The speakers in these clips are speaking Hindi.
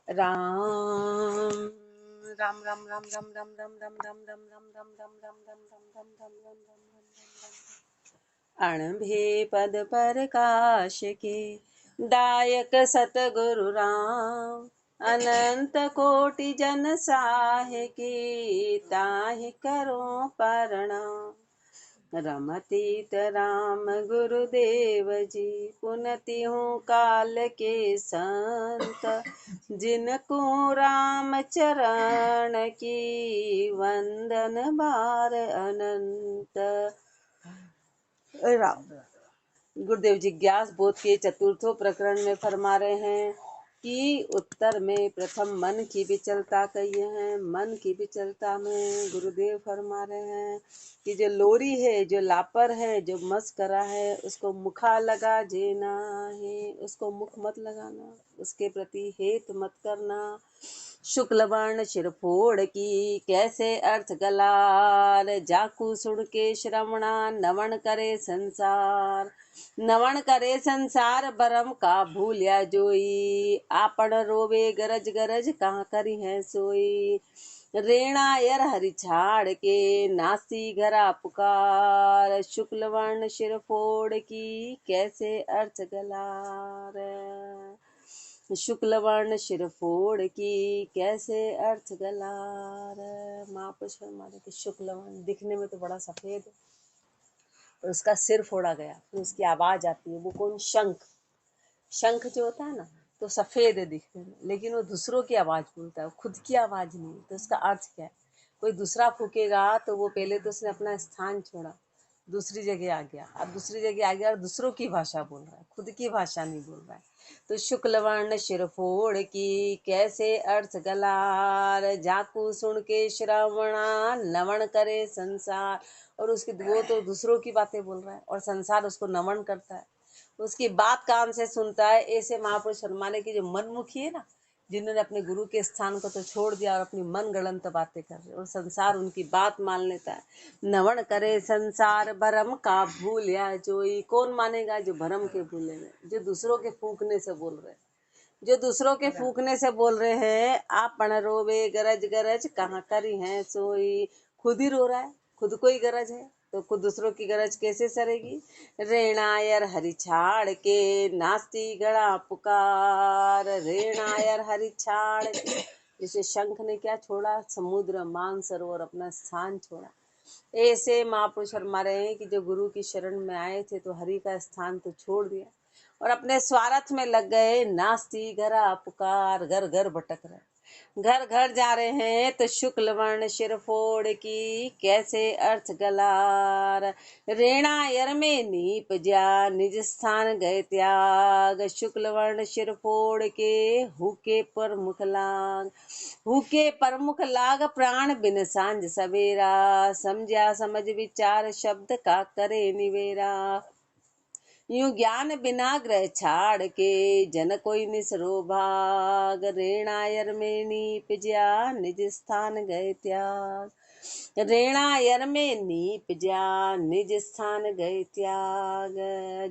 राम राम राम राम राम राम राम राम राम राम राम राम राम राम राम राम राम राम राम अणभे पद प्रकाश के दायक सतगुरु राम अनंत कोटि जन साहे के ताहि करो प्रणाम। रमतीत राम गुरुदेव जी पुनति हूँ काल के संत जिनको राम चरण की वंदन बार अनंत। राम गुरुदेव जी ज्ञास बोध के चतुर्थो प्रकरण में फरमा रहे हैं कि उत्तर में प्रथम मन की विचलता कही है। मन की विचलता में गुरुदेव फरमा रहे हैं कि जो लोरी है, जो लापर है, जो मस्करा है, उसको मुखा लगा जेना है, उसको मुख मत लगाना, उसके प्रति हेत मत करना। शुक्ल वर्ण शिर फोड़ की कैसे अर्थ गलार, जाकू सुन के श्रवणा नमन करे संसार। नवण करे संसार बरम का भूलिया जोई, आपन रोवे गरज गरज कहाँ करी है सोई। रेणा यर हरि छाड़ के नासी घरा पुकार, शुक्ल वर्ण शिर फोड़ की कैसे अर्थ गलार। शुक्ल वर्ण शिर फोड़ की कैसे अर्थ गलार। महापुरुष हमारे के शुक्ल वर्ण दिखने में तो बड़ा सफेद है, और उसका सिर फोड़ा गया, फिर उसकी आवाज आती है। वो कौन? शंख। शंख जो होता है ना, तो सफेद है दिखने में, लेकिन वो दूसरों की आवाज बोलता है, खुद की आवाज नहीं। तो उसका अर्थ क्या है? कोई दूसरा फूकेगा तो वो पहले तो उसने अपना स्थान छोड़ा, दूसरी जगह आ गया, अब दूसरी जगह आ गया और दूसरों की भाषा बोल रहा है, खुद की भाषा नहीं बोल रहा है। तो शुक्ल वर्ण शिर फोड़ की कैसे अर्थ गलार, जाकू सुन के श्रवणा नमन करे संसार। और उसकी वो तो दूसरों की बातें बोल रहा है और संसार उसको नमन करता है, उसकी बात कान से सुनता है। ऐसे महापुरुष फरमाने की जो मनमुखी है ना, जिन्होंने अपने गुरु के स्थान को तो छोड़ दिया और अपनी मन गढ़ंत बातें कर रहे, और संसार उनकी बात मान लेता है। नवण करे संसार भरम का भूलिया जोई। कौन मानेगा? जो भरम के भूले हैं, जो दूसरों के फूकने से बोल रहे हैं, जो दूसरों के फूकने से बोल रहे हैं। आप पण रोवे गरज गरज कहाँ करी है सोई। खुद ही रो रहा है, खुद को ही गरज है, तो खुद दूसरों की गरज कैसे सरेगी। रेणायर हरि छाड़ के नास्ती गड़ा पुकार, रेणायर हरि छाड़ के। जैसे शंख ने क्या छोड़ा? समुद्र मान सरोवर अपना स्थान छोड़ा। ऐसे महापुरुष फरमा रहे हैं कि जो गुरु की शरण में आए थे तो हरि का स्थान तो छोड़ दिया और अपने स्वार्थ में लग गए। नास्ती घरा पुकार, घर घर भटक रहे, घर घर जा रहे हैं। तो शुक्ल वर्ण शिर फोड़ की कैसे अर्थ गलार, रेणा यर में नीप जा निज स्थान गए त्याग। शुक्ल वर्ण शिर फोड़ के हुके पर मुख लाग, हुके पर मुख लाग प्राण बिन सांझ सवेरा। समझा समझ विचार शब्द का करे निवेरा। यूं ज्ञान बिना ग्रह छाड़ के जन कोई निसरो भाग। रेणायर में नीप जा निज स्थान गए त्याग। रेणायर में नीप जा निज स्थान गए त्याग।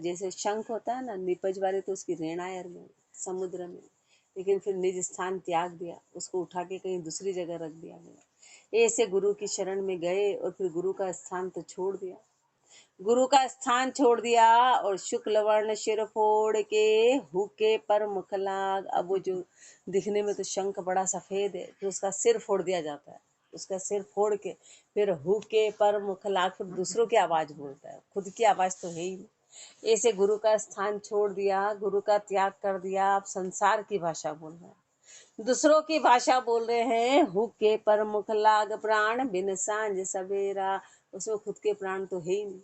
जैसे शंख होता है ना, निपज वाले तो उसकी रेणायर में, समुद्र में, लेकिन फिर निज स्थान त्याग दिया, उसको उठा के कहीं दूसरी जगह रख दिया गया। ऐसे गुरु की शरण में गए और फिर गुरु का स्थान तो छोड़ दिया, गुरु का स्थान छोड़ दिया और शुक्ल वर्ण शिर फोड़ के हुके पर मुख लाग। अब वो जो दिखने में तो शंख बड़ा सफेद है, फिर उसका सिर फोड़ दिया जाता है, उसका सिर फोड़ के फिर हुके पर मुख लाग, फिर दूसरों की आवाज बोलता है, खुद की आवाज तो है ही नहीं। ऐसे गुरु का स्थान छोड़ दिया, गुरु का त्याग कर दिया, आप संसार की भाषा बोल रहे हैं, दूसरों की भाषा बोल रहे हैं। हुके पर मुख लाग प्राण बिन सांझ सवेरा। उसमें खुद के प्राण तो है ही नहीं,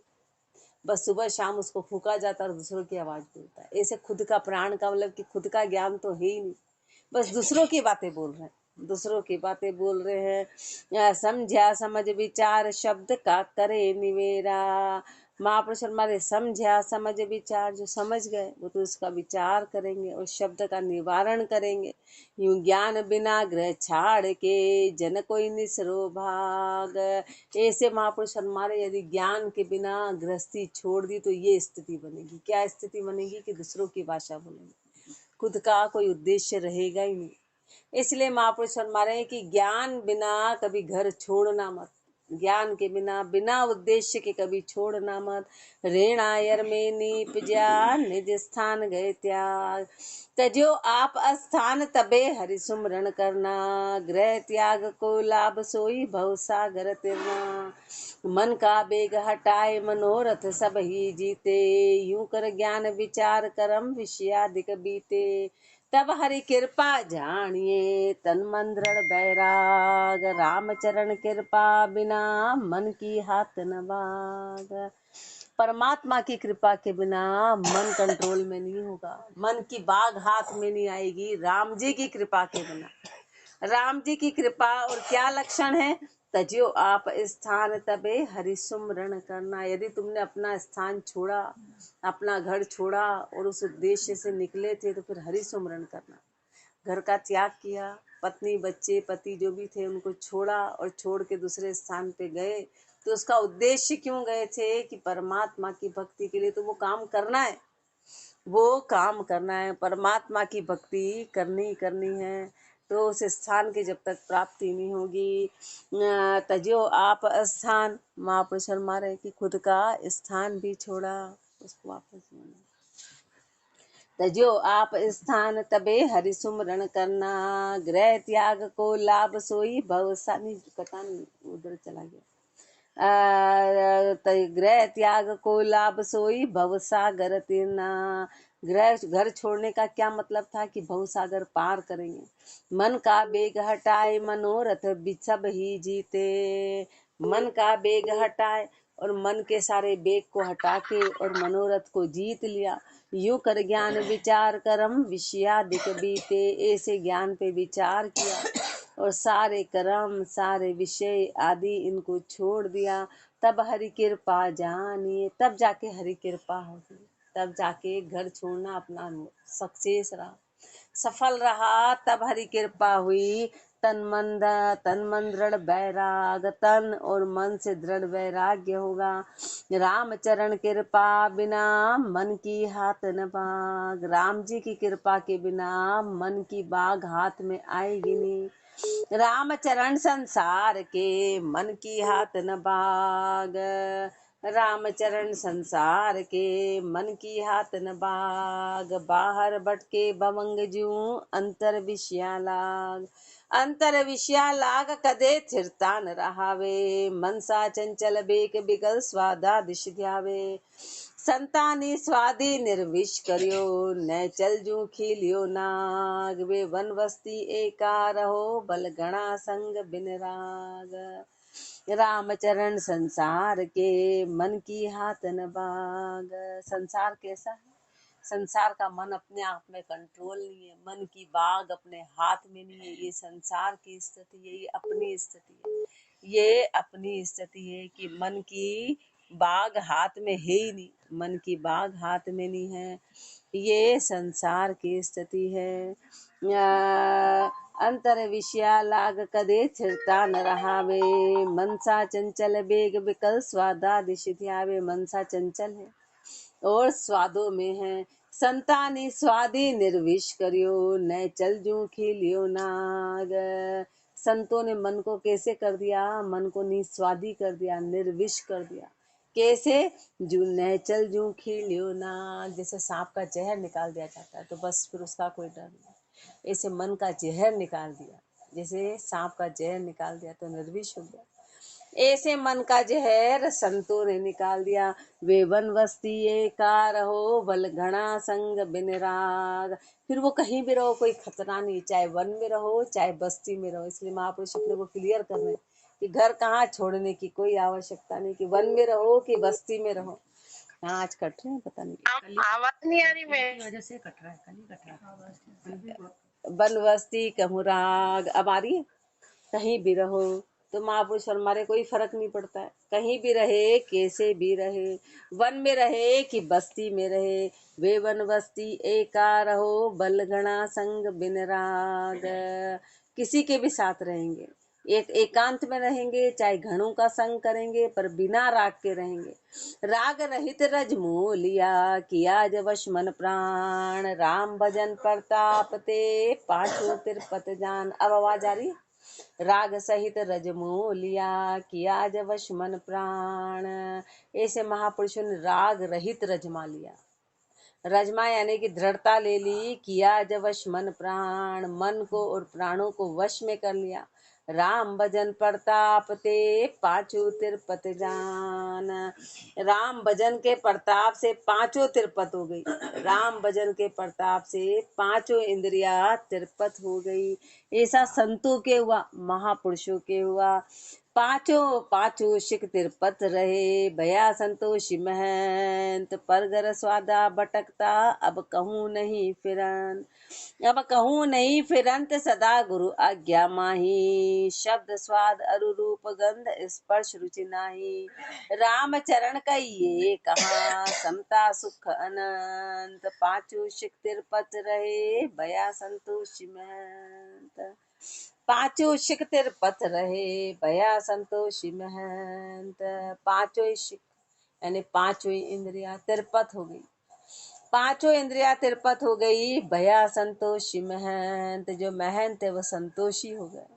बस सुबह शाम उसको फूका जाता है और दूसरों की आवाज बोलता है। ऐसे खुद का प्राण का मतलब कि खुद का ज्ञान तो है ही नहीं, बस दूसरों की बातें बोल रहे हैं, दूसरों की बातें बोल रहे हैं। समझा समझ विचार शब्द का करे निवेरा। महापुरुष हमारे समझा समझ विचार, जो समझ गए वो तो उसका विचार करेंगे और शब्द का निवारण करेंगे। यूं ज्ञान बिना ग्रह छाड़ के जन कोई निसरो भाग। ऐसे महापुरुष हमारे यदि ज्ञान के बिना गृहस्थी छोड़ दी तो ये स्थिति बनेगी। क्या स्थिति बनेगी? कि दूसरों की भाषा बोलेंगे, खुद का कोई उद्देश्य रहेगा ही नहीं। इसलिए महापुरुष फरमा रहे हैं कि ज्ञान बिना कभी घर छोड़ना मत, ज्ञान के बिना, बिना उद्देश्य के कभी छोड़ना मत। रेणायर में नीप जा निज स्थान गए त्याग, तजो आप स्थान तबे हरि सुमरण करना। ग्रह त्याग को लाभ सोई भव सागर तिरना, मन का बेग हटाए मनोरथ सब ही जीते। यूं कर ज्ञान विचार करम विषयादिक बीते, तब हरि कृपा जानिए तन मन दृढ़ बैराग। रामचरण कृपा बिना मन की हाथ न बाग, परमात्मा की कृपा के बिना मन कंट्रोल में नहीं होगा, मन की बाग हाथ में नहीं आएगी राम जी की कृपा के बिना। राम जी की कृपा और क्या लक्षण है? तजियो आप स्थान तबे हरि सुमरण करना। यदि तुमने अपना स्थान छोड़ा, अपना घर छोड़ा और उस उद्देश्य से निकले थे तो फिर हरि सुमरण करना। घर का त्याग किया, पत्नी बच्चे पति जो भी थे उनको छोड़ा और छोड़ के दूसरे स्थान पे गए, तो उसका उद्देश्य क्यों गए थे? कि परमात्मा की भक्ति के लिए। तो वो काम करना है, वो काम करना है, परमात्मा की भक्ति करनी ही करनी है। तो उस स्थान की जब तक प्राप्ति नहीं होगी, तजो आप स्थान, महापुरुष फरमा रहे कि खुद का स्थान भी छोड़ा, उसको वापस लेना। तजो आप स्थान तबे हरि सुमरण करना, ग्रह त्याग को लाभ सोई भवसानी, पता नहीं उधर चला गया। ग्रह त्याग को लाभ सोई भवसागर तीरना। ग्रह घर छोड़ने का क्या मतलब था? कि भवसागर पार करेंगे। मन का बेग हटाए मनोरथ सब ही जीते, मन का बेग हटाए और मन के सारे बेग को हटा के और मनोरथ को जीत लिया। यूं कर ज्ञान विचार करम विषयादिक बीते, ऐसे ज्ञान पे विचार किया और सारे कर्म सारे विषय आदि इनको छोड़ दिया। तब हरि कृपा जानिए, तब जाके हरि कृपा होगी, तब जाके घर छोड़ना अपना सक्सेस रहा, सफल रहा, तब हरि कृपा हुई। तन मन दृढ़ वैराग, तन और मन से दृढ़ वैराग्य होगा। राम चरण कृपा बिना मन की हाथ न बाग, राम जी की कृपा के बिना मन की बाग हाथ में आएगी नहीं। रामचरण संसार के मन की हाथ न बाग, रामचरण संसार के मन की हाथ न बाग। बाहर भटके भवंग जूं अंतर विषया लाग, अंतर विषया लाग कदे थिरता न रहावे। मनसा चंचल बेक बिगल स्वादा दिश ध्यावे, संतानी स्वादी निर्विश करियो न चल जू खिलियो नाग। वे वन वस्ती एका रहो बल गणा संग बिन राग, रामचरण संसार के मन की हाथ न बाग। संसार कैसा है? संसार का मन अपने आप में कंट्रोल नहीं है, मन की बाग अपने हाथ में नहीं है। ये संसार की स्थिति है, ये अपनी स्थिति है, ये अपनी स्थिति है कि मन की बाग हाथ में है ही नहीं, मन की बाग हाथ में नहीं है, ये संसार की स्थिति है। अंतर विषया लाग कदे थिरता न रहावे, मनसा चंचल बेग बिकल स्वादा दिश ध्यावे। मनसा चंचल है और स्वादों में है। संतानी स्वादी निर्विश करियो न चल जू खिलियो नाग। संतों ने मन को कैसे कर दिया? मन को निस्वादी कर दिया, निर्विश कर दिया। कैसे? जू न चल जू खिलियो नाग, जैसे सांप का जहर निकाल दिया जाता है तो बस फिर उसका कोई डर नहीं, ऐसे मन का जहर निकाल दिया, जैसे सांप का जहर निकाल दिया तो निर्विश हो गया, ऐसे मन का जहर संतों ने निकाल दिया। वे वन वस्ती एका रहो बल घना संग बिन राग, फिर वो कहीं भी रहो कोई खतरा नहीं, चाहे वन में रहो चाहे बस्ती में रहो। इसलिए महापुरुष अपने को क्लियर कर रहे हैं कि घर कहाँ छोड़ने की कोई आवश्यकता नहीं, कि वन में रहो कि बस्ती में रहो। हाँ आज कट रहे हैं, पता नहीं आवाज नहीं आ रही, मेरी वजह से कट रहा है, कल ही कट रहा है। वन वस्ती कहूराग, अब आ रही है। कहीं भी रहो तो महापुरुष हमारे कोई फर्क नहीं पड़ता है, कहीं भी रहे कैसे भी रहे, वन में रहे कि बस्ती में रहे। वे वन बस्ती एका रहो बल घना संग बिन राग, किसी के भी साथ रहेंगे, एकांत में रहेंगे, चाहे घणों का संग करेंगे, पर बिना राग के रहेंगे। राग रहित रज मोलिया, किया जब वश मन प्राण, राम भजन प्रताप ते, पाछो तिरपत जान। अब आवाज आ रही है। राग सहित रज मोलिया, किया जब वश मन प्राण। ऐसे महापुरुषों ने राग रहित रजमा लिया। रजमा यानी कि दृढ़ता ले ली, किया जब वश मन प्राण, मन को और प्राणों को वश में कर लिया। राम भजन प्रताप ते, पांचों तिरपत जान। राम भजन के प्रताप से पांचों तिरपत हो गई। राम भजन के प्रताप से पांचों इंद्रिया तिरपत हो गई। ऐसा संतों के हुआ, महापुरुषों के हुआ। पांचों पांचों शिक तिरपत रहे, भया संतोषी महंत, परगर स्वादा भटकता, अब कहूँ नहीं फिरन। अब कहूँ नहीं फिरंत, सदा गुरु आज्ञा माही, शब्द स्वाद अरु रूप गंध स्पर्श रुचि नाही। राम चरण कहिए कहाँ, समता सुख अनंत, पांचों शिक तिरपत रहे, भया संतोषी महंत। पांचों शिक तिरपत रहे, भया संतोषी महंत। पांचों शिक यानी पांचों इंद्रिया तिरपत हो गई। पांचों इंद्रिया तिरपत हो गई, भया संतोषी महंत। जो महंत है वो संतोषी हो गए।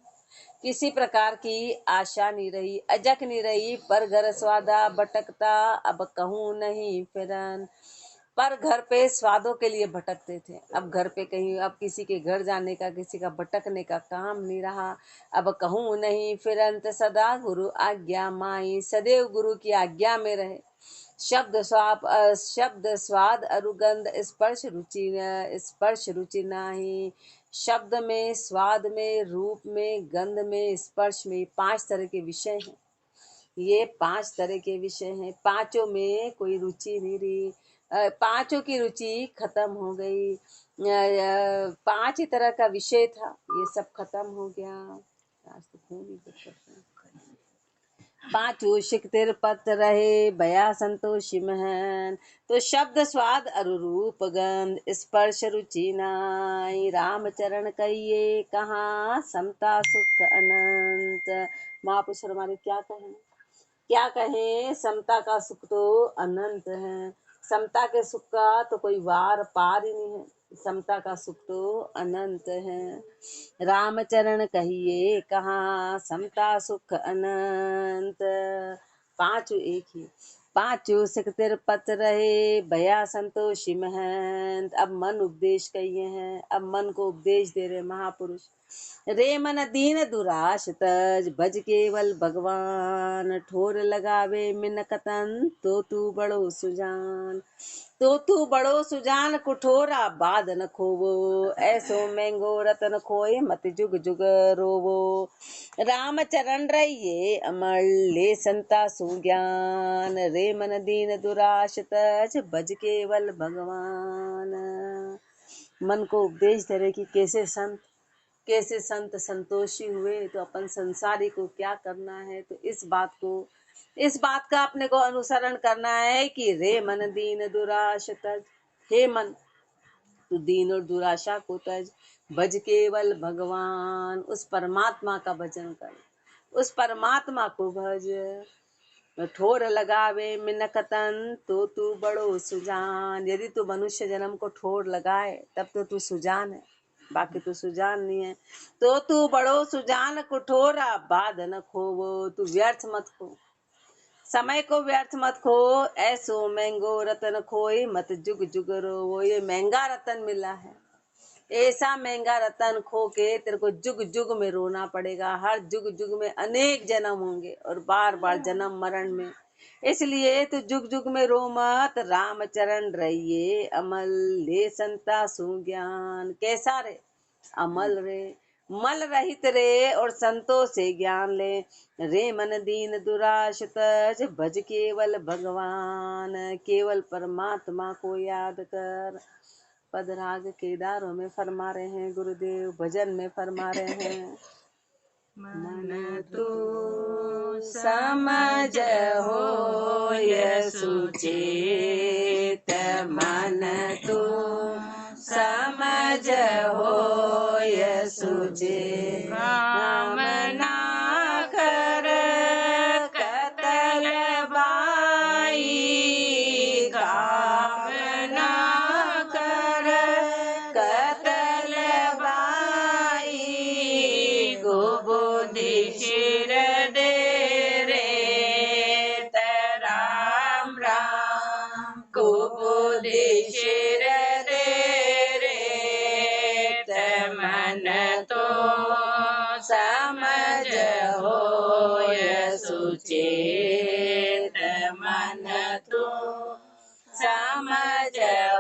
किसी प्रकार की आशा नहीं रही, अजक नहीं रही, पर घर स्वादा भटकता, अब कहूँ नहीं फिरन। पर घर पे स्वादों के लिए भटकते थे, अब घर पे कहीं, अब किसी के घर जाने का, किसी का भटकने का काम नहीं रहा। अब कहूँ नहीं फिरंत, सदा गुरु आज्ञा माई, सदैव गुरु की आज्ञा में रहे। शब्द स्वाद अरुगंध स्पर्श रुचि नाही। शब्द में, स्वाद में, रूप में, गंध में, स्पर्श में, 5 तरह के विषय हैं। ये 5 तरह के विषय हैं। पांचों में कोई रुचि नहीं रही। पांचों की रुचि खत्म हो गई। 5 ही तरह का विषय था, ये सब खत्म हो गया। आज तो खून ही करते हैं। पांचों शिक तिरपत रहे, भया संतोषी महन। तो शब्द स्वाद अरु रूप गंध स्पर्श रुचि नाई, राम चरण कहिए कहाँ, समता सुख अनंत। महापुरुष हमारे क्या कहें, समता का सुख तो अनंत है। समता के सुख का तो कोई वार पार ही नहीं है। समता का सुख तो अनंत है। रामचरण कहिए कहाँ, समता सुख अनंत। पांचों एक ही। पांचों सिख तिरपत रहे, भया संतोषी महंत। अब मन उपदेश कहिए हैं, अब मन को उपदेश दे रहे महापुरुष। रे मन दीन दुराश तज, भज केवल भगवान, ठोर लगावे मिनकतन, तो तू बड़ो सुजान। तो तू बड़ो सुजान, कुठोरा बाद न खोवो, ऐसो महंगो रतन खोए, मत जुग जुग रोवो। राम चरण रहिए अमर, ले संता सुज्ञान, रे मन दीन दुराश तज, भज केवल भगवान। मन को उपदेश दे रहे कि कैसे संत संतोषी हुए, तो अपन संसारी को क्या करना है। तो इस बात का अपने को अनुसरण करना है कि रे मन दीन दुराश तज, हे मन तू दीन और दुराशा को तज, भज केवल भगवान, उस परमात्मा का भजन कर, उस परमात्मा को भज। ठोर लगावे मिनकतन, तो तू बड़ो सुजान। यदि तू मनुष्य जन्म को ठोर लगाए तब तो तू सुजान है, बाकी तो सुजान नहीं है। तो तू बड़ो सुजान, कुठोरा बाद न खोवो, तू व्यर्थ मत खो, समय को व्यर्थ मत खो। ऐसो महंगो रतन खोए, मत जुग जुग रोवो। ये महंगा रतन मिला है, ऐसा महंगा रतन खो के तेरे को जुग जुग में रोना पड़ेगा। हर जुग जुग में अनेक जन्म होंगे और बार बार जन्म मरण में, इसलिए तो जुग जुग में रो मत। राम चरण रहिए अमल, ले संता सुज्ञान। कैसा रे, अमल रे, मल रहित रे, और संतों से ज्ञान ले। रे मन दीन दुराश तज, भज केवल भगवान, केवल परमात्मा को याद कर। पदराग केदारों में फरमा रहे हैं गुरुदेव, भजन में फरमा रहे हैं। मन तो समझ हो सुचेत, मन तो समझ होय सुचेत काम ना कर कतल भाई काम ना कर कतल भाई गुबुद्धि शिर दे रे राम राम गुबुद्धि शिर दे रे मन तो समझ होय सुचेत मन तो समझ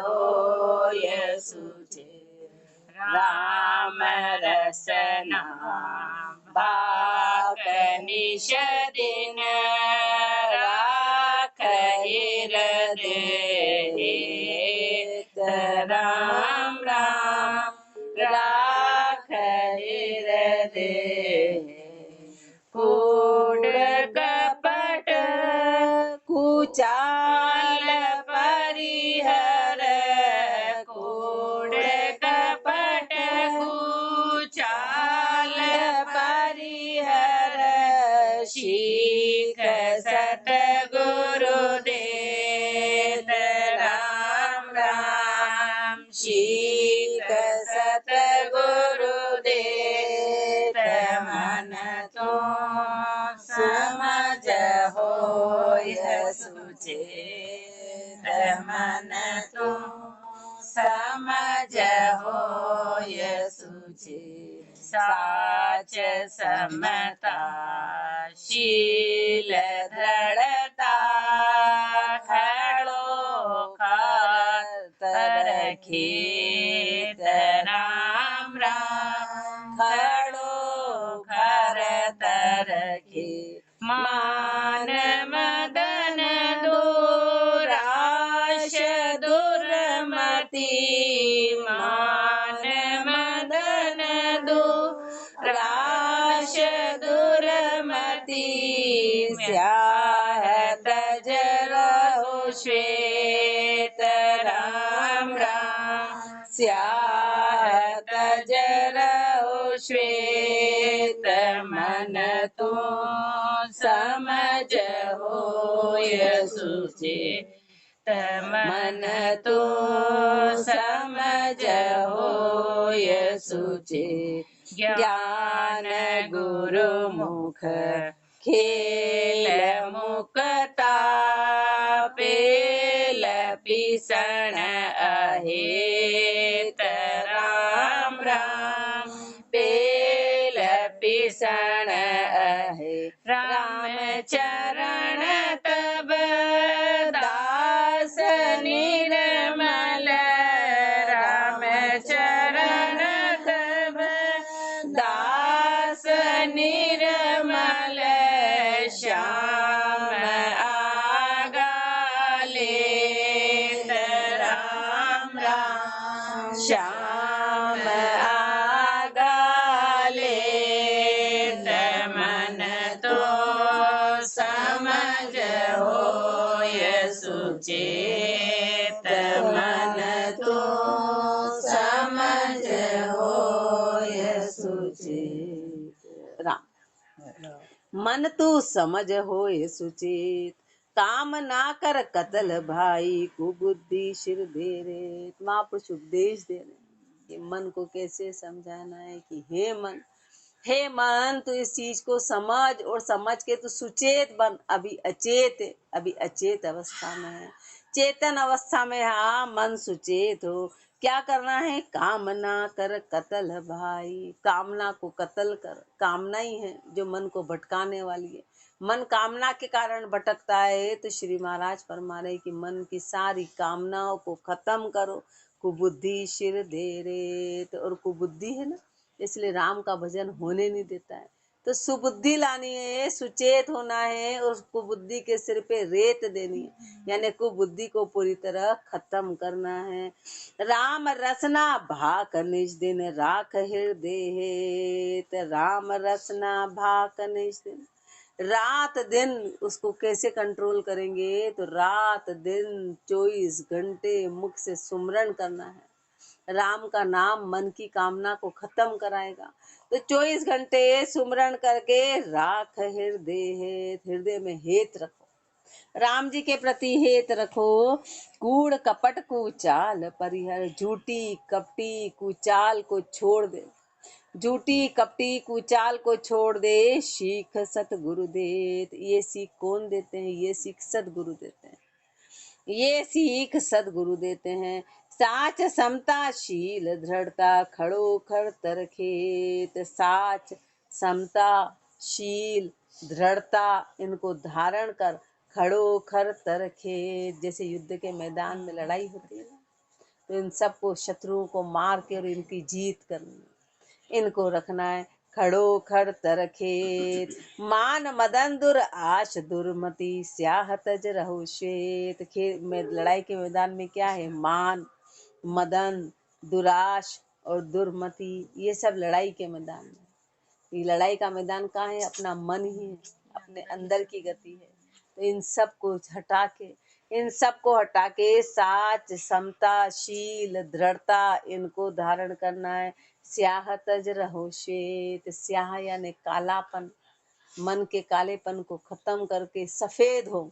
होय सुचेत राम रसना बाक निश दिन राख हृदय राम राम राख हृदय कूड़ कपट कुचाल परिहर कूड़ कपट कुचाल परिहर शीख सतगुरु देत राम राम शीख सतगुरु देत मन तो समझ होय सुचेत मन तो समझ होय सुचेत साच समता शील दृढ़ता खड़ो खात रखेत राम राम खड़ो खात रखे मान मदन दुराश दुर्मति मान मदन दुराश दुर्मति स्याह तज रहो श्वेत राम राम स्याह तज रहो श्वेत मन तो समझ होय सुचेत मन तो समझ होय सुचेत ज्ञान गुरु मुख खेल मुक्ता पेल पिसण अहेत राम राम पेल पिसण अहे राम चरण तब दास निर्मल राम चरण तब दास निर्मल श्याम आगाले राम राम श्याम आगाले मन तो समझ होय सुचेत मन तो समझ होय सुचेत राम मन तू समझ होय सुचेत काम ना कर कतल भाई कुबुद्धि शिर दे रे। महापुरुष उपदेश दे रहे कि मन को कैसे समझाना है कि हे मन तू इस चीज को समझ और समझ के तू सुचेत बन। अभी अचेत है, अभी अचेत अवस्था में है। चेतन अवस्था में हाँ मन सुचेत हो। क्या करना है? कामना कर कतल भाई। कामना को कतल कर। कामना ही है जो मन को भटकाने वाली है। मन कामना के कारण भटकता है तो श्री महाराज फरमा रहे कि मन की सारी कामनाओं को खत्म करो। कुबुद्धि शिर दे रे। तो और कुबुद्धि है ना, इसलिए राम का भजन होने नहीं देता है। तो सुबुद्धि लानी है, सुचेत होना है और कुबुद्धि के सिर पे रेत देनी है, यानी कुबुद्धि को पूरी तरह खत्म करना है। राम रसना भाक निज दिन राख हृदय। राम रसना भाक निज दिन। रात दिन उसको कैसे कंट्रोल करेंगे? तो रात दिन 24 घंटे मुख से सुमरण करना है। राम का नाम मन की कामना को खत्म कराएगा। तो 24 घंटे सुमरण करके राख हृदय में हेत रखो, राम जी के प्रति हेत रखो। कूड़ कपट कुचाल परिहर, झूठी कपटी कुचाल को छोड़ दे, झूठी कपटी कुचाल को छोड़ दे। सीख सतगुरु देत, ये सीख कौन देते हैं? ये सीख सतगुरु देते हैं, ये सीख सदगुरु देते हैं। साच समता शील दृढ़ता खड़ो खड़ तरखेत, साच समता शील दृढ़ता इनको धारण कर खड़ो खड़ तरखेत। जैसे युद्ध के मैदान में लड़ाई होती है, तो इन सबको शत्रुओं को मार के और इनकी जीत करनी है, इनको रखना है खड़ो खड़ तरखेत। मान मदन दुर आश दुर्मति, स्याह तज रहो श्वेत। खेत में लड़ाई के मैदान में क्या है? मान, मदन, दुराश और दुर्मति, ये सब लड़ाई के मैदान में। ये लड़ाई का मैदान कहाँ है? अपना मन ही है, अपने अंदर की गति है। तो इन सब को हटा के, इन सब को हटा के साच समता शील दृढ़ता इनको धारण करना है। स्याह तज रहो श्वेत, स्याह यानी कालापन, मन के कालेपन को खत्म करके सफेद हो,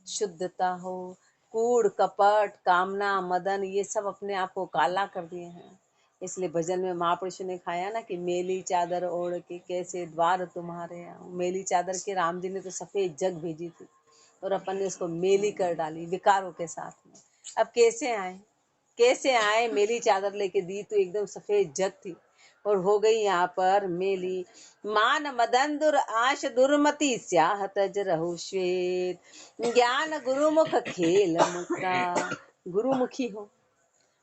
शुद्धता हो। कूड़ कपट कामना मदन ये सब अपने आप को काला कर दिए हैं। इसलिए भजन में महापुरुष ने खाया ना कि मेली चादर ओढ़ के कैसे द्वार तुम्हारे आऊं। मेली चादर के राम जी ने तो सफेद जग भेजी थी और अपन ने उसको मेली कर डाली विकारों के साथ में। अब कैसे आए, कैसे आए? मेली चादर लेके दी तो एकदम सफेद जग थी और हो गई यहाँ पर मेली। मान मदन दुर आश दुर्मति, स्याह तज रहो श्वेत। ज्ञान गुरुमुख खेल मुक्ता, गुरुमुखी हो,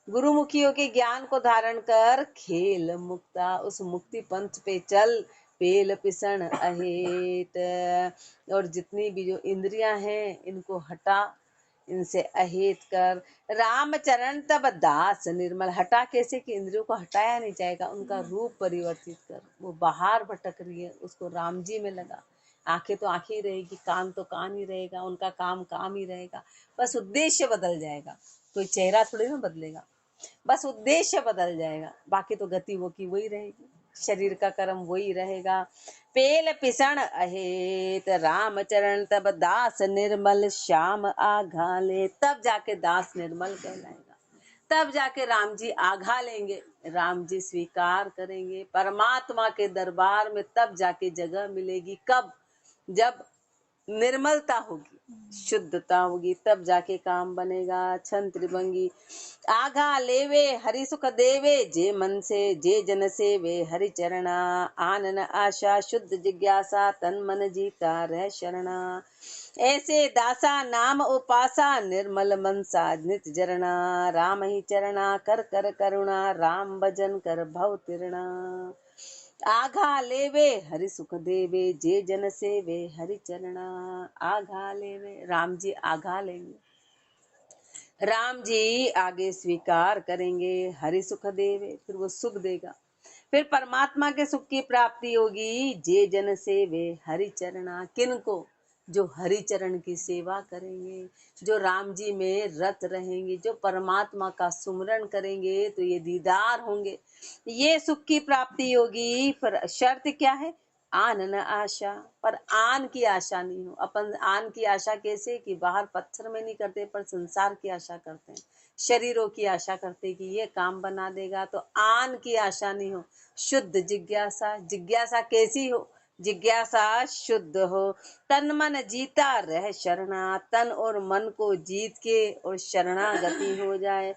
गुरुमुखी हो के ज्ञान को धारण कर खेल मुक्ता, उस मुक्ति पंथ पे चल। पेल पिसण अहेत, और जितनी भी जो इंद्रियां हैं इनको हटा, इनसे अहेत कर। राम चरण तब दास निर्मल, हटा कैसे कि इंद्रियों को हटाया नहीं जाएगा, उनका रूप परिवर्तित कर। वो बाहर भटक रही है, उसको राम जी में लगा। आंखें तो आंखें ही रहेगी, कान तो कान ही रहेगा, उनका काम काम ही रहेगा, बस उद्देश्य बदल जाएगा। कोई चेहरा थोड़ी ना बदलेगा, बस उद्देश्य बदल जाएगा, बाकी तो गति वो की वही रहेगी, शरीर का कर्म वही रहेगा। पेल पिसण अहेत, राम चरण तब दास निर्मल, श्याम आघाले, तब जाके दास निर्मल कहलाएगा, तब जाके राम जी आघा लेंगे, राम जी स्वीकार करेंगे परमात्मा के दरबार में। तब जाके जगह मिलेगी, कब? जब निर्मलता होगी, शुद्धता होगी, तब जाके काम बनेगा। छन त्रिभंगी आघा लेवे हरि सुख देवे, जे मन से जे जन से वे हरि चरणा। आनन आशा शुद्ध जिज्ञासा, तन मन जीता रह शरणा। ऐसे दासा नाम उपासा, निर्मल मनसा नित जरणा। राम ही चरणा कर कर करुणा, राम भजन कर भव तिरणा। आघा लेवे हरि सुख देवे, जे जन से वे हरि चरणा। आघा लेवे, राम जी आघा लेंगे, राम जी आगे स्वीकार करेंगे। हरि सुख देवे, फिर वो सुख देगा, फिर परमात्मा के सुख की प्राप्ति होगी। जे जन से वे हरि चरणा, किनको? जो हरि चरण की सेवा करेंगे, जो राम जी में रत रहेंगे, जो परमात्मा का सुमरण करेंगे, तो ये दीदार होंगे, ये सुख की प्राप्ति होगी। पर शर्त क्या है? आन न आशा, पर आन की आशा नहीं हो। अपन आन की आशा कैसे? कि बाहर पत्थर में नहीं करते, पर संसार की आशा करते हैं, शरीरों की आशा करते कि ये काम बना देगा, तो आन की आशा नहीं हो। शुद्ध जिज्ञासा, जिज्ञासा कैसी हो? जिज्ञासा शुद्ध हो। तन मन जीता रह शरणा, तन और मन को जीत के और शरणागति हो जाए।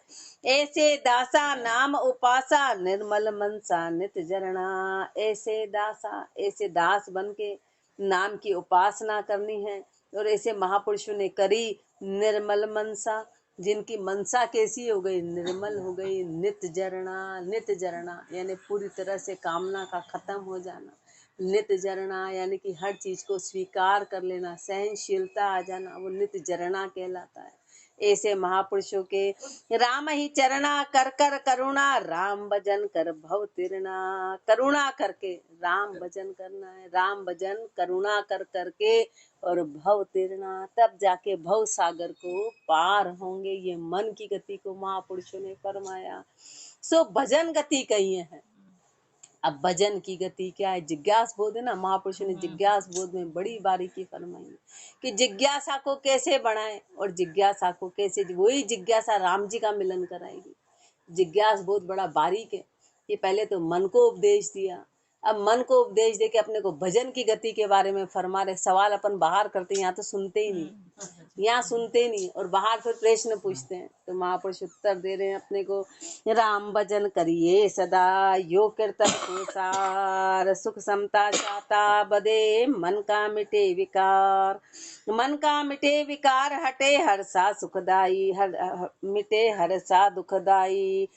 ऐसे दासा नाम उपासा, निर्मल मनसा नित जरणा। ऐसे दासा, ऐसे दास बन के नाम की उपासना करनी है, और ऐसे महापुरुषों ने करी। निर्मल मनसा, जिनकी मनसा कैसी हो गई? निर्मल हो गई। नित जरणा, नित जरणा यानी पूरी तरह से कामना का खत्म हो जाना। नित जरणा यानी कि हर चीज को स्वीकार कर लेना, सहनशीलता आ जाना, वो नित जरणा कहलाता है। ऐसे महापुरुषों के राम ही चरणा कर कर करुणा, राम भजन कर भव तिरणा। करुणा करके राम भजन करना है, राम भजन करुणा कर करके और भव तिरणा, तब जाके भव सागर को पार होंगे। ये मन की गति को महापुरुषों ने फरमाया। सो भजन गति कही है। अब भजन की गति क्या है? जिज्ञास बोध है ना, महापुरुषों ने जिज्ञास बोध में बड़ी बारीकी फरमाई है कि जिज्ञासा को कैसे बढ़ाएं और जिज्ञासा को कैसे, वही जिज्ञासा राम जी का मिलन कराएगी। जिज्ञास बोध बड़ा बारीक है। ये पहले तो मन को उपदेश दिया, अब मन को उपदेश दे के अपने को भजन की गति के बारे में फरमा रहे। सवाल अपन बाहर करते हैं, यहाँ तो सुनते ही नहीं, यहाँ सुनते नहीं और बाहर फिर प्रश्न पूछते हैं। तो महापुरुष उत्तर दे रहे हैं अपने को, राम भजन करिए सदा यो कीर्तन प्रसार, सुख समता शाता बदे मन का मिटे विकार, मन का मिटे विकार हटे हर्षा सुखदाई, मिटे हर्षा दुखदाई,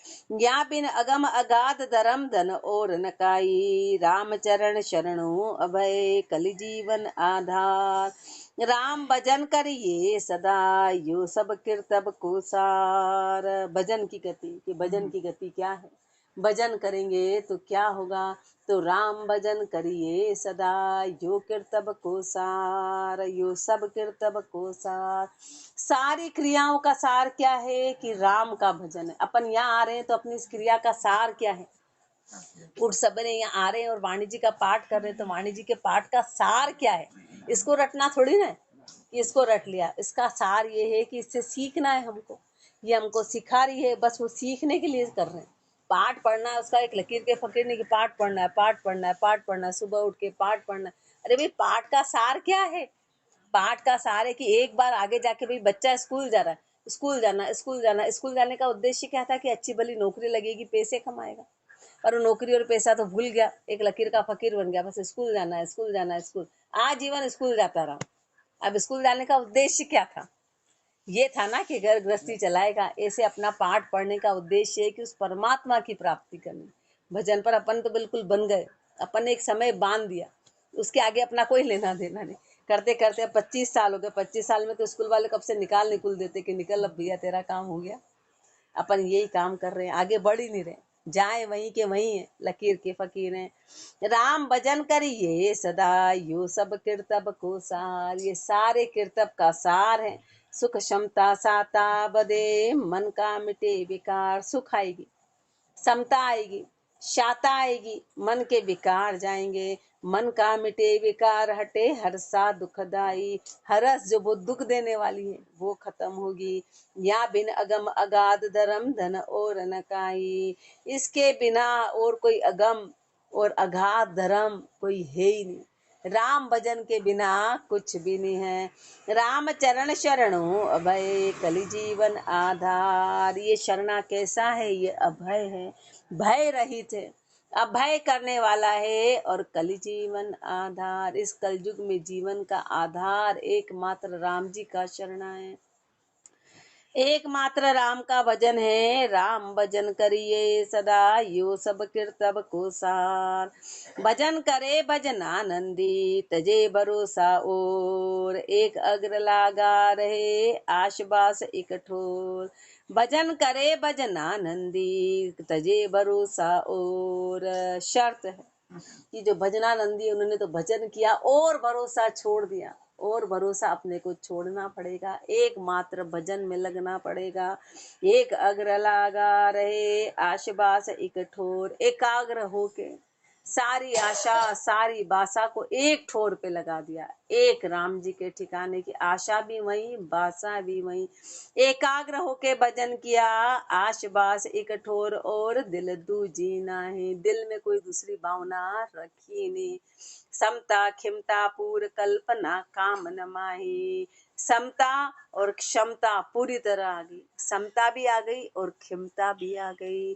या बिन अगम अगाध धर्म धन और नकाई, राम चरण शरणों अभय कलि जीवन आधार, राम भजन करिए सदा यो सब कीर्तब को सार। भजन की गति, कि भजन की गति क्या है? भजन करेंगे तो क्या होगा? तो राम भजन करिए सदा यो कीर्तब को सार, यो सब कीर्तब को सार। सारी क्रियाओं का सार क्या है? कि राम का भजन है। अपन यहाँ आ रहे हैं तो अपनी इस क्रिया का सार क्या है? उठ सबने यहाँ आ रहे हैं और वाणी जी का पाठ कर रहे हैं, तो वाणी जी के पाठ का सार क्या है? इसको रटना थोड़ी ना कि इसको रट लिया। इसका सार ये है कि इससे सीखना है हमको, ये हमको सिखा रही है, बस वो सीखने के लिए कर रहे हैं। पाठ पढ़ना है, उसका एक लकीर के फकीर नहीं कि पाठ पढ़ना है, पाठ पढ़ना है, पाठ पढ़ना है, सुबह उठ के पाठ पढ़ना है। अरे भाई, पाठ का सार क्या है? पाठ का सार है कि एक बार आगे जाके भाई बच्चा स्कूल जा रहा है, स्कूल जाना, स्कूल जाना, स्कूल जाने का उद्देश्य क्या था? कि अच्छी भली नौकरी लगेगी, पैसे कमाएगा। और वो नौकरी और पैसा तो भूल गया, एक लकीर का फकीर बन गया, बस स्कूल जाना है, स्कूल जाना है, स्कूल। आजीवन स्कूल जाता रहा। अब स्कूल जाने का उद्देश्य क्या था? ये था ना कि घर गृहस्थी चलाएगा। ऐसे अपना पाठ पढ़ने का उद्देश्य है कि उस परमात्मा की प्राप्ति करनी। भजन पर अपन तो बिल्कुल बन गए, अपन ने एक समय बांध दिया, उसके आगे अपना कोई लेना देना नहीं। करते करते अब 25 साल हो गए। 25 साल में तो स्कूल वाले कब से निकाल देते कि निकल अब भैया तेरा काम हो गया। अपन यही काम कर रहे हैं, आगे बढ़ ही नहीं रहे, जाए वहीं के वहीं है, लकीर के फकीर हैं। राम भजन करिए सदा यो सब कीर्तब को सार, ये सारे कीर्तब का सार है। सुख क्षमता साता बदे मन का मिटे विकार, सुख आएगी, समता आएगी, शाता आएगी, मन के विकार जाएंगे, मन का मिटे विकार हटे हर्षा दुखदाई, हरस जो वो दुख देने वाली है वो खत्म होगी। या बिन अगम अगाध धर्म धन और नकाई, इसके बिना और कोई अगम और अगाध धर्म कोई है ही नहीं। राम भजन के बिना कुछ भी नहीं है। राम चरण शरणों अभय कलि जीवन आधार, ये शरणा कैसा है? ये अभय है, भय रहित है, अभय करने वाला है और कलि जीवन आधार। इस कलयुग में जीवन का आधार एकमात्र राम जी का शरणा है, एकमात्र राम का भजन है। राम भजन करिए सदा यो सब कीर्तब को सार, भजन करे भजन आनंदी तजे भरोसा और, एक अग्र लागा रहे आशबास एक ठोर, भजन करे भजन आनंदी तजे भरोसा और। शर्त है कि जो भजनानंदी उन्होंने तो भजन किया और भरोसा छोड़ दिया, और भरोसा अपने को छोड़ना पड़ेगा, एकमात्र भजन में लगना पड़ेगा। एक अग्र लागा रहे आशबास एक ठोर, एकाग्र होके सारी आशा सारी बासा को एक ठोर पे लगा दिया, एक राम जी के ठिकाने की आशा भी वही, बासा भी वही। एकाग्र होके भजन किया, आशबास एक ठोर और दिल दूजी नाही, दिल में कोई दूसरी भावना रखी नहीं। समता खिमता पूर कल्पना काम न माही, समता और क्षमता पूरी तरह आ गई, समता भी आ गई और क्षमता भी आ गई।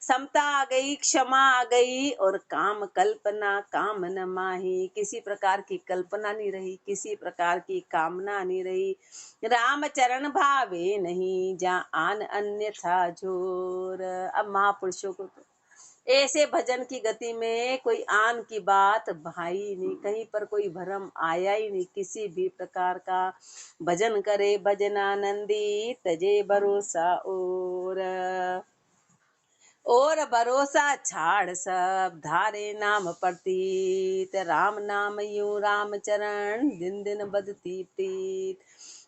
समता आ गई, क्षमा आ गई और काम कल्पना काम न माही, किसी प्रकार की कल्पना नहीं रही, किसी प्रकार की कामना नहीं रही। राम चरण भावे नहीं जहाँ आन अन्य था जोर। अब महापुरुषों को तो ऐसे भजन की गति में कोई आन की बात भाई नहीं, कहीं पर कोई भ्रम आया ही नहीं किसी भी प्रकार का। भजन करे भजनानंदी तजे भरोसा और भरोसा छाड़ सब धारे नाम प्रतीत, राम नाम यूं राम चरण दिन दिन बदती प्रीत।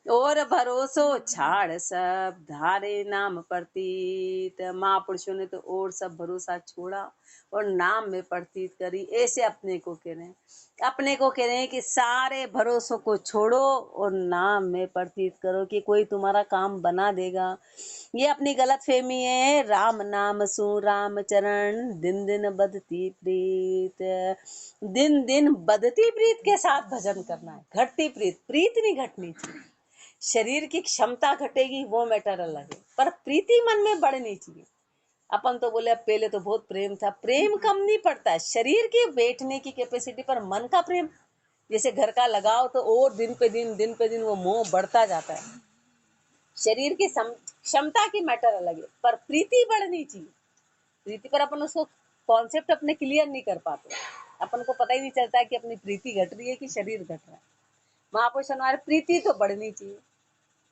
और भरोसो छाड़ सब धारे नाम प्रतीत। महापुरुषों ने तो और सब भरोसा छोड़ा और नाम में प्रतीत करी। ऐसे अपने को कह रहे हैं, अपने को कह रहे हैं कि सारे भरोसों को छोड़ो और नाम में प्रतीत करो कि कोई तुम्हारा काम बना देगा। ये अपनी गलत फहमी है। राम नाम सु राम चरण दिन दिन बदती प्रीत। दिन दिन बदती प्रीत के साथ भजन करना है, घटती प्रीत, प्रीत नहीं घटनी चाहिए। शरीर की क्षमता घटेगी वो मैटर अलग है, पर प्रीति मन में बढ़नी चाहिए। अपन तो बोले अब पहले तो बहुत प्रेम था, प्रेम कम नहीं पड़ता है। शरीर की बैठने की कैपेसिटी पर मन का प्रेम, जैसे घर का लगाव, तो और दिन पे दिन वो मोह बढ़ता जाता है। शरीर की क्षमता की मैटर अलग है, पर प्रीति बढ़नी चाहिए। प्रीति पर अपन उसको कॉन्सेप्ट अपने क्लियर नहीं कर पाते, अपन को पता ही नहीं चलता है कि अपनी प्रीति घट रही है कि शरीर घट रहा है। महापुरुष हमारे प्रीति तो बढ़नी चाहिए,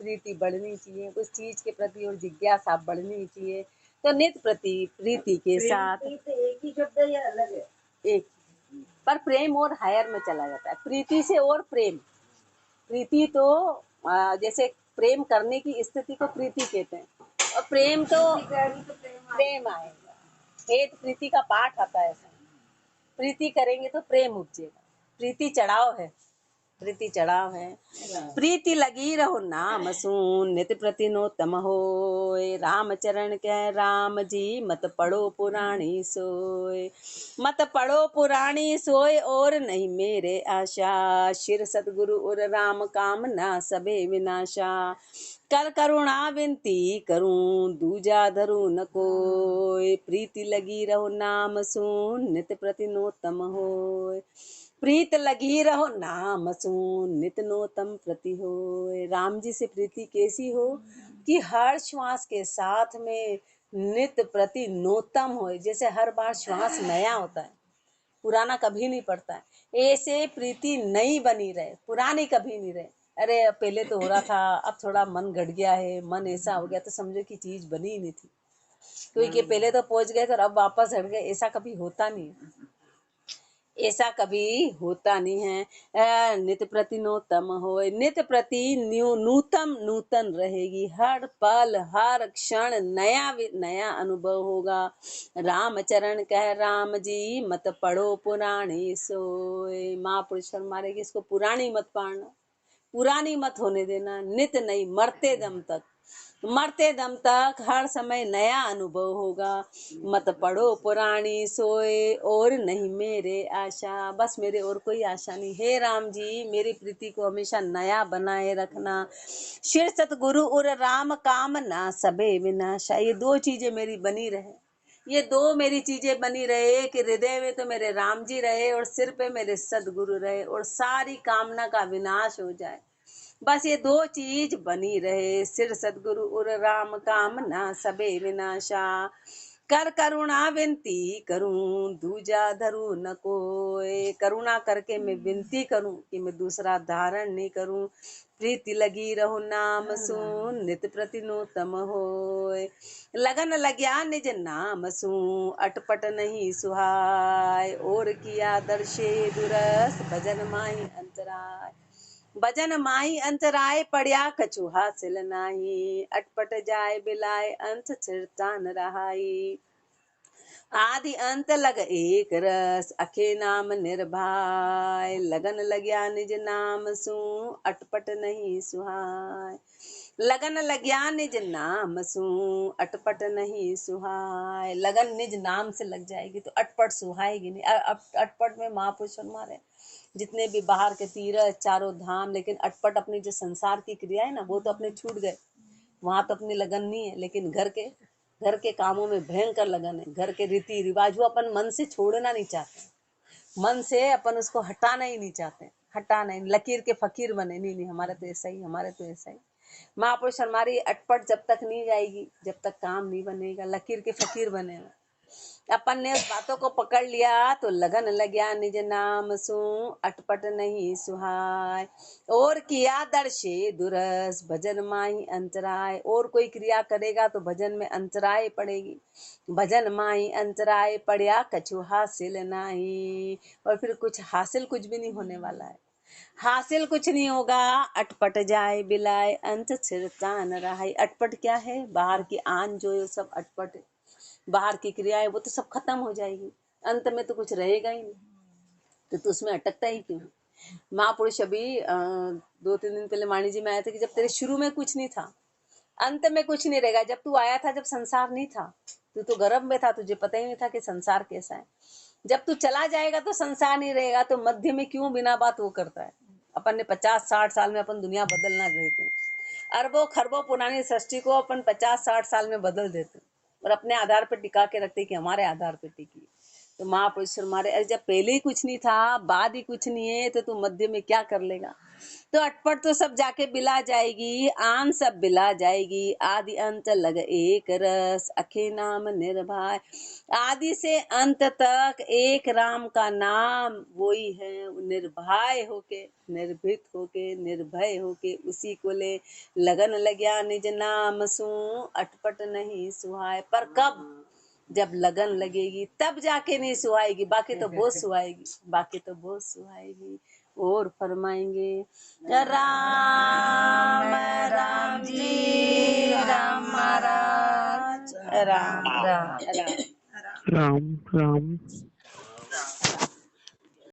प्रीति बढ़नी चाहिए, उस चीज के प्रति और जिज्ञासा बढ़नी चाहिए। तो नित्य प्रति प्रीति के साथ एक ही शब्द है या अलग है? एक, पर प्रेम और हायर में चला जाता है, प्रीति से और प्रेम। प्रीति तो जैसे प्रेम करने की स्थिति को प्रीति कहते हैं, और प्रेम तो प्रेम आएगा। हेत प्रीति का पाठ आता है, ऐसा प्रीति करेंगे तो प्रेम उपजेगा। प्रीति चढ़ाव है, प्रीति चढ़ाव है। प्रीति लगी रहो नाम सुन नित प्रतिनोतम होय। राम चरण कह राम जी मत पढ़ो पुराणी सोय। मत पढ़ो पुराणी सोय और नहीं मेरे आशा। शिर सतगुरु और राम काम ना सबे विनाशा। कर करुणा विनती करूं दूजा धरू न कोय। प्रीति लगी रहो नाम सुन नित प्रतिनोतम होय। प्रीत लगी रहो नाम सुन नित नोतम प्रति हो। राम जी से प्रीति कैसी हो कि हर श्वास के साथ में नित प्रति नोतम हो, जैसे हर बार श्वास नया होता है, पुराना कभी नहीं पड़ता है। ऐसे प्रीति नई बनी रहे, पुरानी कभी नहीं रहे। अरे पहले तो हो रहा था, अब थोड़ा मन घट गया है, मन ऐसा हो गया, तो समझो कि चीज बनी ही नहीं थी, क्योंकि पहले तो पहुंच गए तो अब वापस हट गए, ऐसा कभी होता नहीं, ऐसा कभी होता नहीं है। नित्य प्रति नूतम हो, नित्य प्रति नूतम नूतन रहेगी, हर पल हर क्षण नया नया अनुभव होगा। राम चरण कह राम जी मत पढ़ो पुराणी सोए। महापुरुष मारेगी इसको, पुरानी मत पढ़ना, पुरानी मत होने देना, नित नहीं, मरते दम तक, मरते दम तक हर समय नया अनुभव होगा। मत पढ़ो पुरानी सोए और नहीं मेरे आशा। बस मेरे और कोई आशा नहीं। हे राम जी मेरी प्रीति को हमेशा नया बनाए रखना। शिर सतगुरु और राम काम ना सबे विनाशा। ये दो चीजें मेरी बनी रहे, ये दो मेरी चीजें बनी रहे कि हृदय में तो मेरे राम जी रहे और सिर पे मेरे सदगुरु रहे, और सारी कामना का विनाश हो जाए। बस ये दो चीज बनी रहे, सिर सदगुरु और राम काम ना सबे विनाशा। कर करुणा विनती करूं दूजा धरू न कोय। करुणा करके मैं विनती करूं कि मैं दूसरा धारण नहीं करूं। प्रीति लगी रहो नाम सुन नित प्रति नूतम होय। लगन लग्या निज नाम सु अटपट नहीं सुहाय। और किया दर्शे दुरस भजन माही अंतराय। भजन माही अंतराय पड़िया कछु हासिल नाही। अटपट जाय बिलाय अंत चिरता न रहाई। आदि अंत लग एक रस अखे नाम निर्भाय। लगन लग्या निज नाम सु अटपट नहीं सुहाय। लगन लग्या निज नाम सु अटपट नहीं सुहाय। लगन निज नाम से लग जाएगी तो अटपट सुहाएगी नहीं। अटपट में महापुरुष हमारे जितने भी बाहर के तीर्थ चारों धाम, लेकिन अटपट अपनी जो संसार की क्रिया है ना, वो तो अपने छूट गए, वहां तो अपनी लगन नहीं है। लेकिन घर के कामों में भयंकर लगन है। घर के रीति रिवाज वो अपन मन से छोड़ना नहीं चाहते, मन से अपन उसको हटाना ही नहीं चाहते, हटाना ही, लकीर के फकीर बने, नहीं हमारे तो ऐसा ही, हमारे तो ऐसा ही। महापुरुष हमारी अटपट जब तक नहीं जाएगी, जब तक काम नहीं बनेगा, लकीर के फकीर बनेगा। अपन ने उस बातों को पकड़ लिया तो लगन लग्या निज नाम सु अटपट नहीं सुहाय। और किया दर्शे दुरस भजन माही अंतराय। और कोई क्रिया करेगा तो भजन में अंतराय पड़ेगी। भजन माही अंतराय पड़िया कछु हासिल नहीं। और फिर कुछ हासिल कुछ भी नहीं होने वाला है। हासिल कुछ नहीं होगा, अटपट जाए बिलाए अंत छिड़ता न रहा। अटपट क्या है? बाहर की आन जो है सब अटपट है, बाहर की क्रियाएं वो तो सब खत्म हो जाएगी, अंत में तो कुछ रहेगा ही नहीं, तो उसमें अटकता ही क्यों? महापुरुष अभी 2-3 दिन पहले वाणी जी में आए थे कि जब तेरे शुरू में कुछ नहीं था, अंत में कुछ नहीं रहेगा। जब तू आया था, जब संसार नहीं था, तू तो गर्भ में था, तुझे पता ही नहीं था कि संसार कैसा है। जब तू चला जाएगा तो संसार नहीं रहेगा, तो मध्य में क्यों बिना बात वो करता है? अपन ने 50-60 साल में अपन दुनिया बदलना देते हैं, अरबों खरबों पुरानी सृष्टि को अपन 50-60 साल में बदल देते हैं और अपने आधार पर टिका के रखते कि हमारे आधार पर टिकी। तो महापुरुष हमारे, अरे जब पहले ही कुछ नहीं था, बाद ही कुछ नहीं है, तो तू मध्य में क्या कर लेगा? तो अटपट तो सब जाके बिला जाएगी, आन सब बिला जाएगी, आदि अंत लग एक रस अखे नाम निर्भय। आदि से अंत तक एक राम का नाम वही है, निर्भय होके, निर्भीत होके, निर्भय होके उसी को ले लगन लग्या निज नाम सू, अटपट नहीं सुहाए। पर कब? जब लगन लगेगी तब जाके नहीं सुहाएगी, बाकी तो बहुत सुहाएगी, बाकी तो बहुत सुहाएगी। और फरमाएंगे राम राम जी राम महाराज राम राम राम राम राम।